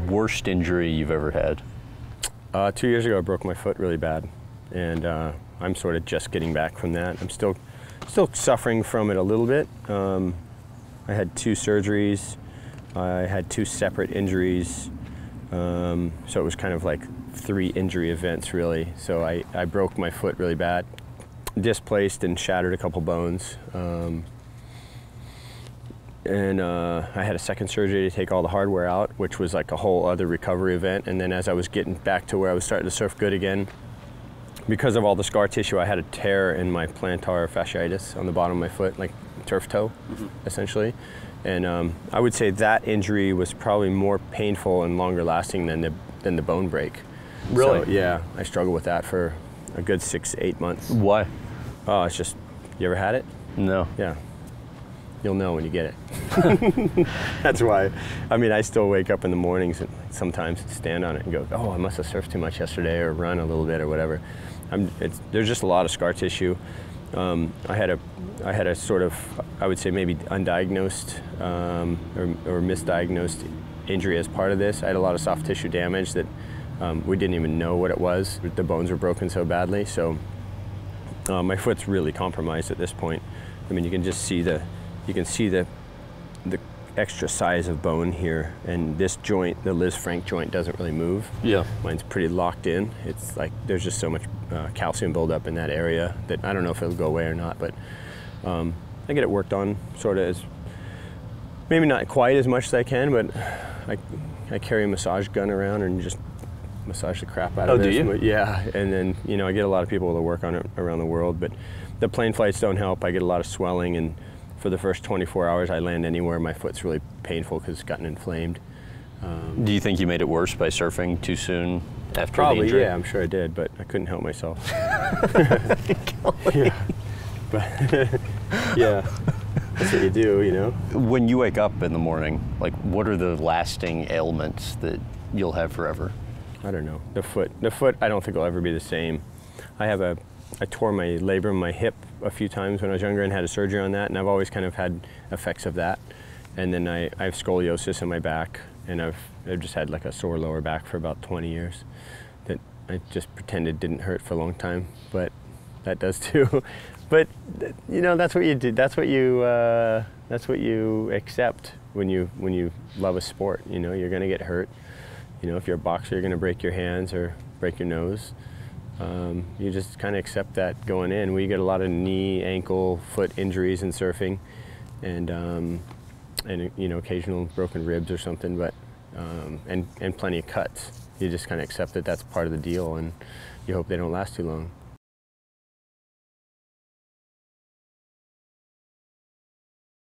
worst injury you've ever had? 2 years ago, I broke my foot really bad, and I'm sort of just getting back from that. I'm still suffering from it a little bit. I had 2 surgeries. I had 2 separate injuries, so it was kind of like 3 injury events, really. So I broke my foot really bad, displaced and shattered a couple bones. And I had a second surgery to take all the hardware out, which was like a whole other recovery event. And then as I was getting back to where I was starting to surf good again, because of all the scar tissue, I had a tear in my plantar fasciitis on the bottom of my foot, like turf toe, essentially. And I would say that injury was probably more painful and longer lasting than the bone break. Really? So, yeah, I struggled with that for a good 6 to 8 months. Why? Oh, it's just, you ever had it? No. Yeah. You'll know when you get it. That's why. I mean, I still wake up in the mornings and sometimes stand on it and go, oh, I must have surfed too much yesterday or run a little bit or whatever. There's just a lot of scar tissue. I had a sort of, I would say maybe undiagnosed or misdiagnosed injury as part of this. I had a lot of soft tissue damage that we didn't even know what it was. The bones were broken so badly. So my foot's really compromised at this point. I mean, you can just see the extra size of bone here, and this joint, the Liz Frank joint, doesn't really move. Yeah. Mine's pretty locked in. It's like there's just so much calcium buildup in that area that I don't know if it'll go away or not, but I get it worked on sort of as, maybe not quite as much as I can, but I carry a massage gun around and just massage the crap out of it. Oh, do you? Yeah, and then, you know, I get a lot of people to work on it around the world, but the plane flights don't help. I get a lot of swelling, and for the first 24 hours I land anywhere, my foot's really painful because it's gotten inflamed. Do you think you made it worse by surfing too soon after Probably, the injury? yeah, I'm sure I did, but I couldn't help myself. Yeah. But yeah, that's what you do, you know? When you wake up in the morning, like, what are the lasting ailments that you'll have forever? I don't know. The foot I don't think will ever be the same. I tore my labrum in my hip a few times when I was younger and had a surgery on that, and I've always kind of had effects of that. And then I have scoliosis in my back, and I've just had like a sore lower back for about 20 years that I just pretended didn't hurt for a long time, but that does too. But you know, that's what you do. That's what you accept when you love a sport. You know, you're gonna get hurt. You know, if you're a boxer, you're gonna break your hands or break your nose. You just kind of accept that going in. We get a lot of knee, ankle, foot injuries in surfing, and you know, occasional broken ribs or something, but and plenty of cuts. You just kind of accept that that's part of the deal, and you hope they don't last too long.